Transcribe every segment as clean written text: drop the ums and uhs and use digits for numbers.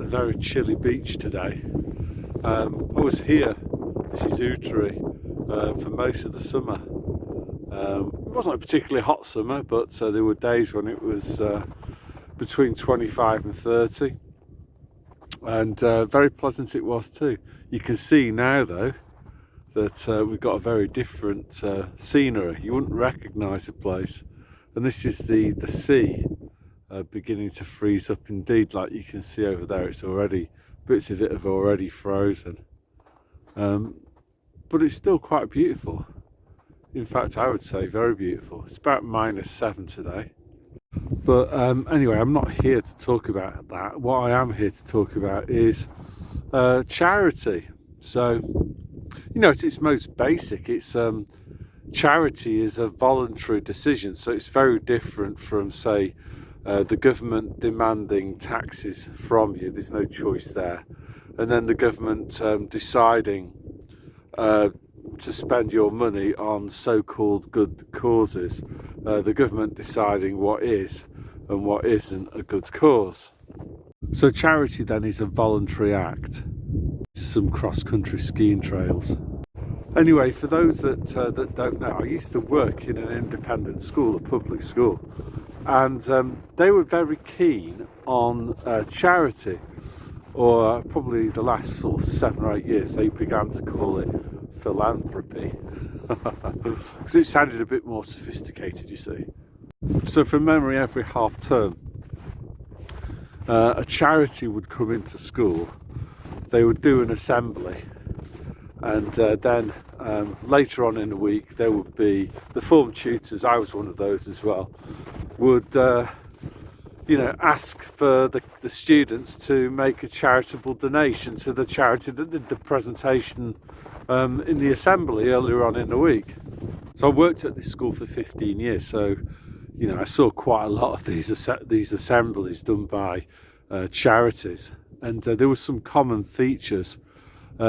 a very chilly beach today. I was here, this is Uttari, for most of the summer. It wasn't a particularly hot summer, but there were days when it was between 25 and 30, and very pleasant it was too. You can see now though that we've got a very different scenery. You wouldn't recognise the place, and this is the sea beginning to freeze up indeed. Like you can see over there, it's already, bits of it have already frozen, but it's still quite beautiful. In fact, I would say very beautiful. It's about -7 today. But anyway, I'm not here to talk about that. What I am here to talk about is charity. So, you know, at its most basic, it's charity is a voluntary decision. So it's very different from, say, the government demanding taxes from you. There's no choice there. And then the government deciding to spend your money on so-called good causes. The government deciding what is and what isn't a good cause. So charity then is a voluntary act. Some cross-country skiing trails. Anyway, for those that don't know, I used to work in an independent school, a public school, and they were very keen on charity, or probably the last sort of 7 or 8 years they began to call it philanthropy, because it sounded a bit more sophisticated, you see. So from memory, every half term a charity would come into school. They would do an assembly, and then later on in the week there would be the form tutors, I was one of those as well, would you know, ask for the students to make a charitable donation to the charity that did the presentation in the assembly earlier on in the week. So I worked at this school for 15 years, so you know, I saw quite a lot of these assemblies done by charities, and there were some common features.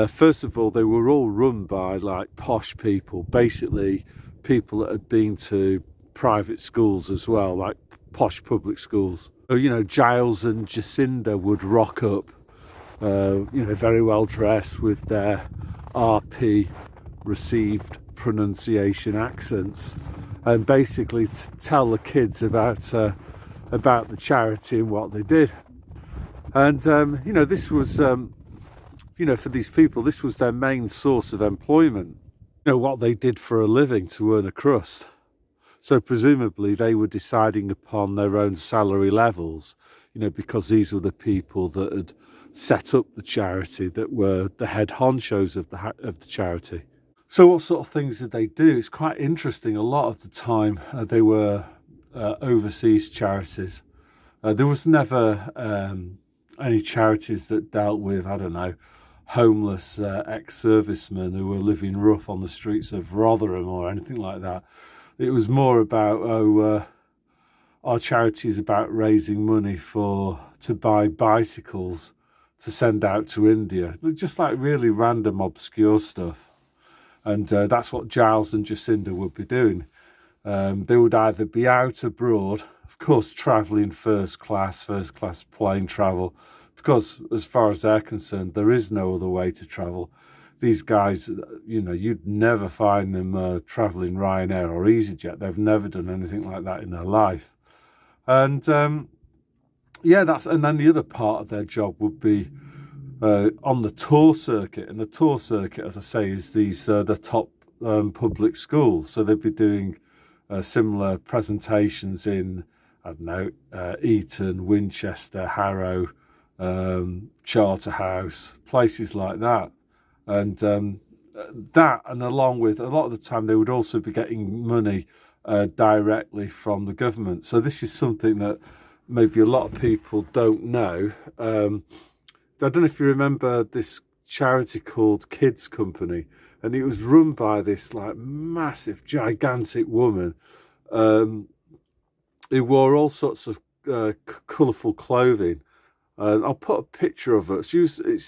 First of all, they were all run by like posh people, basically people that had been to private schools as well, like posh public schools. So, you know, Giles and Jacinda would rock up, you know, very well dressed with their RP received pronunciation accents, and basically tell the kids about the charity and what they did. And you know, this was you know, for these people, this was their main source of employment. You know, what they did for a living to earn a crust. So presumably they were deciding upon their own salary levels, you know, because these were the people that had set up the charity, that were the head honchos of the charity. So what sort of things did they do? It's quite interesting. A lot of the time they were overseas charities. There was never any charities that dealt with, I don't know, homeless ex-servicemen who were living rough on the streets of Rotherham or anything like that. It was more about, our charity is about raising money to buy bicycles to send out to India. Just like really random, obscure stuff. And that's what Giles and Jacinda would be doing. They would either be out abroad, of course, travelling first class plane travel, because as far as they're concerned, there is no other way to travel. These guys, you know, you'd never find them travelling Ryanair or EasyJet. They've never done anything like that in their life. And yeah, and then the other part of their job would be on the tour circuit. And the tour circuit, as I say, is the top public schools. So they'd be doing similar presentations in, I don't know, Eton, Winchester, Harrow, Charterhouse, places like that. And that, and along with, a lot of the time, they would also be getting money directly from the government. So this is something that maybe a lot of people don't know. I don't know if you remember this charity called Kids Company, and it was run by this like massive, gigantic woman who wore all sorts of colourful clothing. I'll put a picture of her.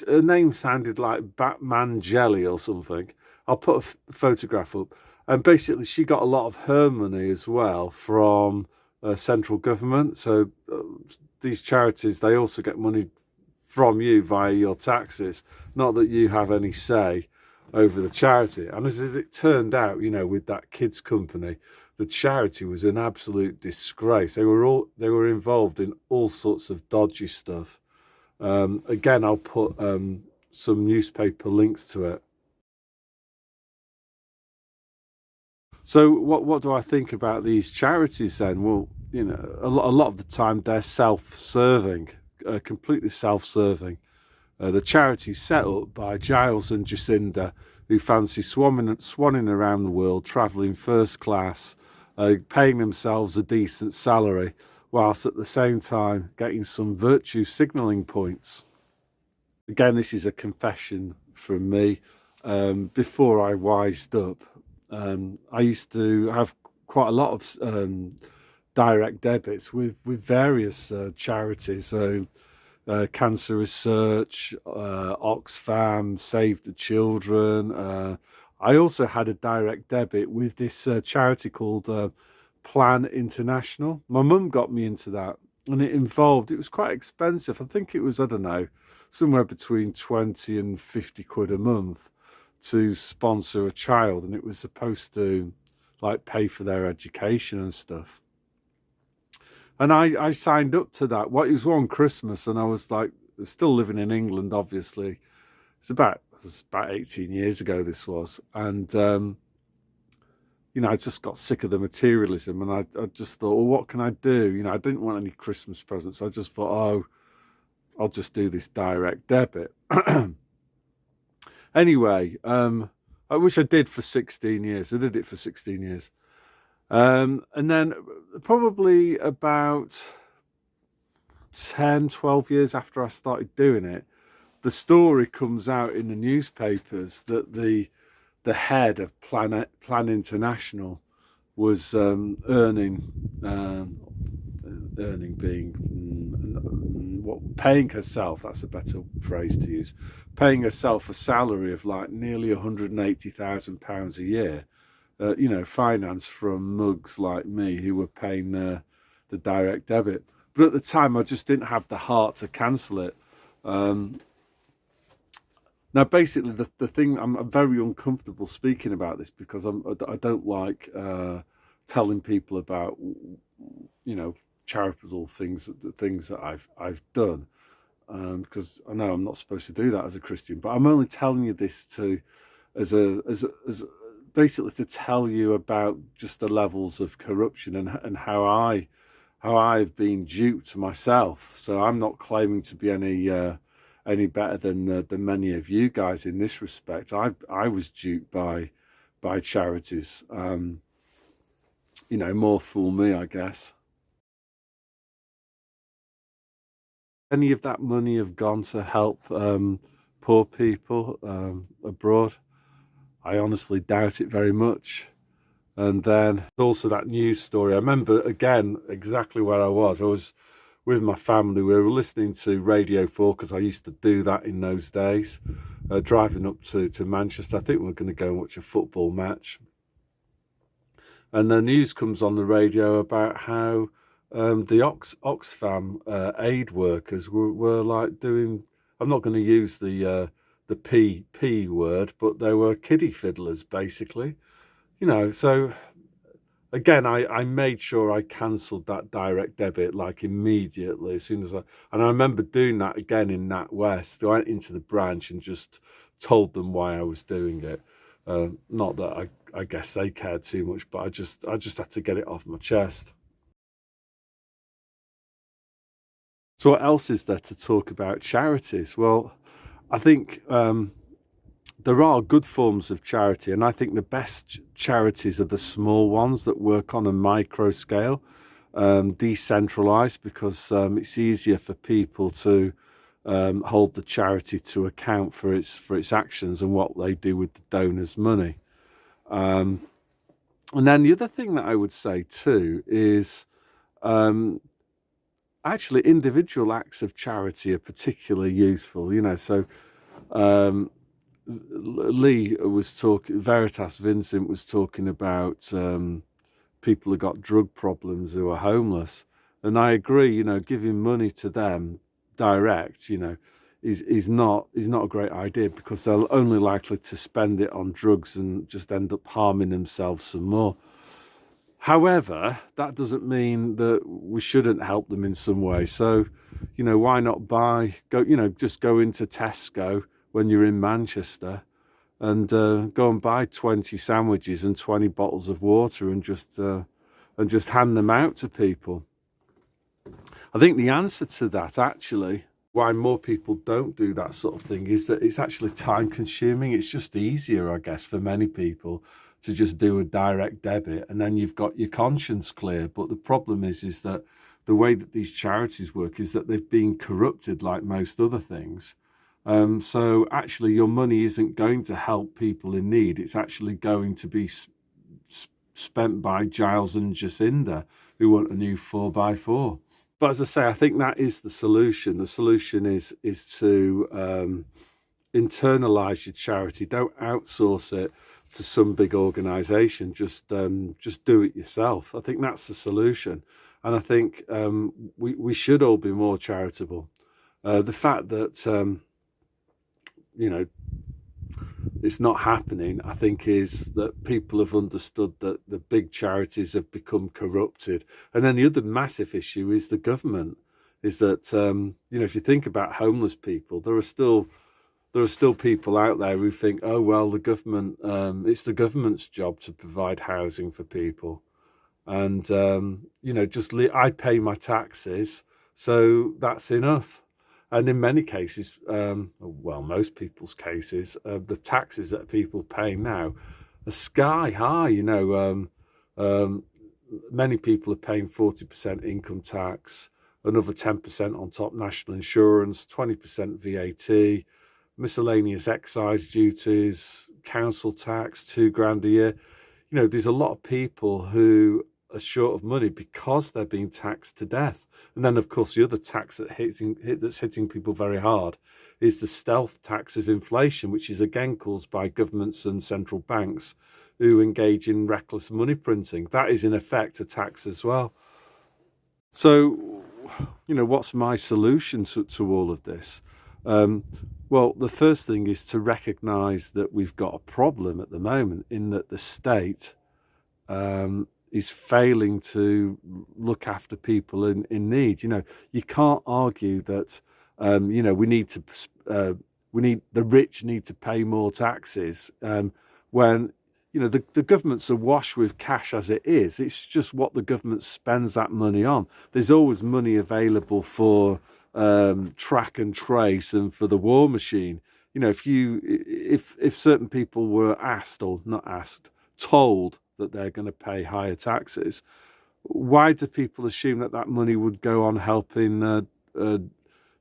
Her name sounded like Batman Jelly or something. I'll put a photograph up. And basically, she got a lot of her money as well from central government. So these charities, they also get money from you via your taxes, not that you have any say over the charity. And as it turned out, with that kids company, the charity was an absolute disgrace. They were involved in all sorts of dodgy stuff. Again, I'll put some newspaper links to it. So what do I think about these charities then? Well, a lot of the time they're self-serving, completely self-serving. The charity's set up by Giles and Jacinda, who fancy swanning around the world, travelling first class, paying themselves a decent salary, whilst at the same time getting some virtue signalling points. Again, this is a confession from me. Before I wised up, I used to have quite a lot of direct debits with various charities. So Cancer Research, Oxfam, Save the Children. I also had a direct debit with this charity called Plan International. My mum got me into that, and it was quite expensive. I think it was, I don't know, somewhere between 20 and 50 quid a month to sponsor a child, and it was supposed to like pay for their education and stuff. And I signed up to that. It was one Christmas, and I was like, still living in England, obviously. It's about 18 years ago, this was. And, I just got sick of the materialism, and I just thought, well, what can I do? I didn't want any Christmas presents. I just thought, oh, I'll just do this direct debit. Anyway, which I did for 16 years. I did it for 16 years. And then probably about 10, 12 years after I started doing it, the story comes out in the newspapers that the head of Plan International was paying herself, that's a better phrase to use, paying herself a salary of like nearly £180,000 a year. Finance from mugs like me who were paying the direct debit. But at the time, I just didn't have the heart to cancel it. Now, basically, the thing, I'm very uncomfortable speaking about this because I don't like telling people about, charitable things that I've done, because I know I'm not supposed to do that as a Christian. But I'm only telling you this as basically to tell you about just the levels of corruption and how I've been duped myself. So I'm not claiming to be any better than many of you guys in this respect. I was duped by charities. More fool me, I guess. Any of that money have gone to help poor people abroad? I honestly doubt it very much. And then also that news story. I remember again exactly where I was. I was with my family. We were listening to Radio 4 because I used to do that in those days. Driving up to Manchester. I think we were going to go and watch a football match. And the news comes on the radio about how the Oxfam aid workers were like doing. I'm not going to use the P word, but they were kiddie fiddlers, basically. So again, I made sure I cancelled that direct debit like immediately as soon as and I remember doing that again in NatWest. I went into the branch and just told them why I was doing it. Not that I guess they cared too much, but I just had to get it off my chest. So what else is there to talk about charities? Well, I think there are good forms of charity, and I think the best charities are the small ones that work on a micro scale, decentralized, because it's easier for people to hold the charity to account for its actions and what they do with the donors' money. And then the other thing that I would say too is actually individual acts of charity are particularly useful. So Lee was talking, Veritas Vincent was talking about people who got drug problems who are homeless. And I agree, giving money to them direct, is not a great idea, because they're only likely to spend it on drugs and just end up harming themselves some more. However, that doesn't mean that we shouldn't help them in some way. So, why not just go into Tesco when you're in Manchester and go and buy 20 sandwiches and 20 bottles of water and just hand them out to people. I think the answer to that, actually, why more people don't do that sort of thing, is that it's actually time consuming. It's just easier, I guess, for many people to just do a direct debit, and then you've got your conscience clear. But the problem is that the way that these charities work is that they've been corrupted like most other things. So actually your money isn't going to help people in need. It's actually going to be spent by Giles and Jacinda, who want a new 4x4. But as I say, I think that is the solution. The solution is to internalize your charity. Don't outsource it to some big organisation. Just do it yourself. I think that's the solution. And I think we should all be more charitable. The fact that it's not happening, I think, is that people have understood that the big charities have become corrupted. And then the other massive issue is the government. Is that if you think about homeless people, there are still people out there who think, oh well, the government, it's the government's job to provide housing for people, and I pay my taxes, so that's enough. And in many cases, most people's cases, the taxes that people pay now are sky high. Many people are paying 40% income tax, another 10% on top national insurance, 20% VAT, miscellaneous excise duties, council tax, $2,000 a year. There's a lot of people who are short of money because they're being taxed to death. And then, of course, the other tax that's hitting people very hard is the stealth tax of inflation, which is again caused by governments and central banks who engage in reckless money printing. That is, in effect, a tax as well. So, what's my solution to all of this? Well, the first thing is to recognise that we've got a problem at the moment, in that the state is failing to look after people in need. You can't argue that the rich need to pay more taxes when the government's awash with cash as it is. It's just what the government spends that money on. There's always money available for track and trace and for the war machine. If certain people were told that they're going to pay higher taxes, why do people assume that money would go on helping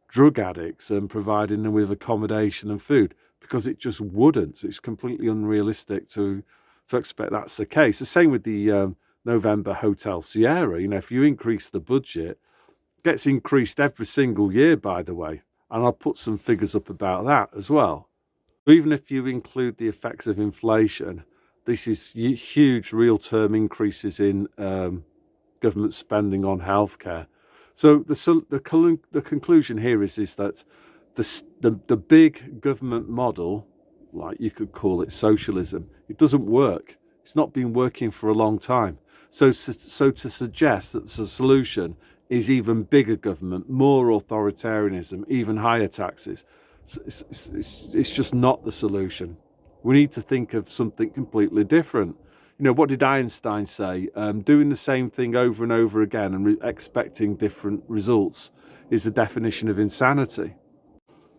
drug addicts and providing them with accommodation and food? Because it just wouldn't. It's completely unrealistic to expect that's the case. The same with the November Hotel Sierra. If you increase the budget, it gets increased every single year, by the way, and I'll put some figures up about that as well. Even if you include the effects of inflation, this is huge real-term increases in government spending on healthcare. So the conclusion here is that the big government model, like you could call it socialism, it doesn't work. It's not been working for a long time. So to suggest that the solution is even bigger government, more authoritarianism, even higher taxes, it's just not the solution. We need to think of something completely different. What did Einstein say? Doing the same thing over and over again and expecting different results is the definition of insanity.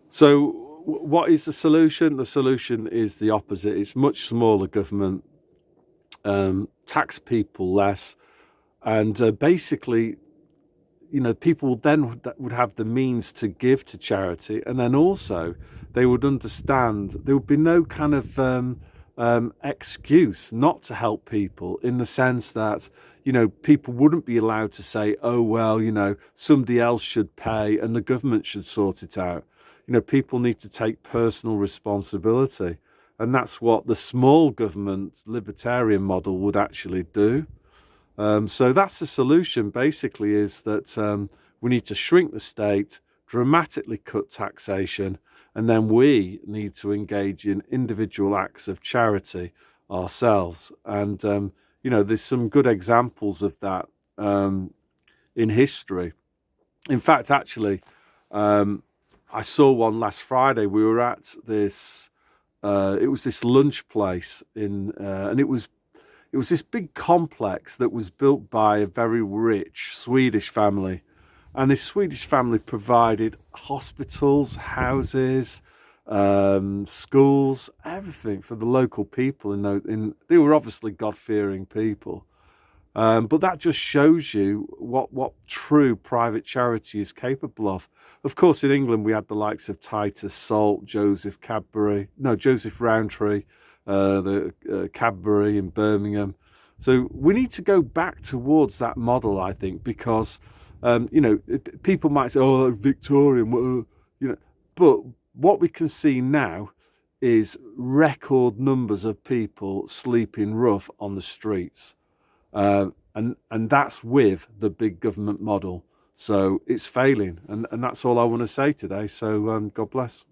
So what is the solution? The solution is the opposite. It's much smaller government, tax people less, and basically, people then would have the means to give to charity, and then also they would understand there would be no kind of excuse not to help people, in the sense that people wouldn't be allowed to say, oh well, somebody else should pay and the government should sort it out. People need to take personal responsibility, and that's what the small government libertarian model would actually do. So that's the solution, basically, is that we need to shrink the state, dramatically cut taxation, and then we need to engage in individual acts of charity ourselves. And there's some good examples of that in history. In fact, actually, I saw one last Friday. We were at this. It was this lunch place and it was this big complex that was built by a very rich Swedish family, and this Swedish family provided hospitals, houses, schools, everything for the local people. They were obviously God-fearing people. But that just shows you what true private charity is capable of. Of course, in England, we had the likes of Titus Salt, Joseph Rowntree, the Cadbury in Birmingham. So we need to go back towards that model, I think, because, people might say, oh, Victorian, but what we can see now is record numbers of people sleeping rough on the streets. And that's with the big government model. So it's failing. And that's all I want to say today. So God bless.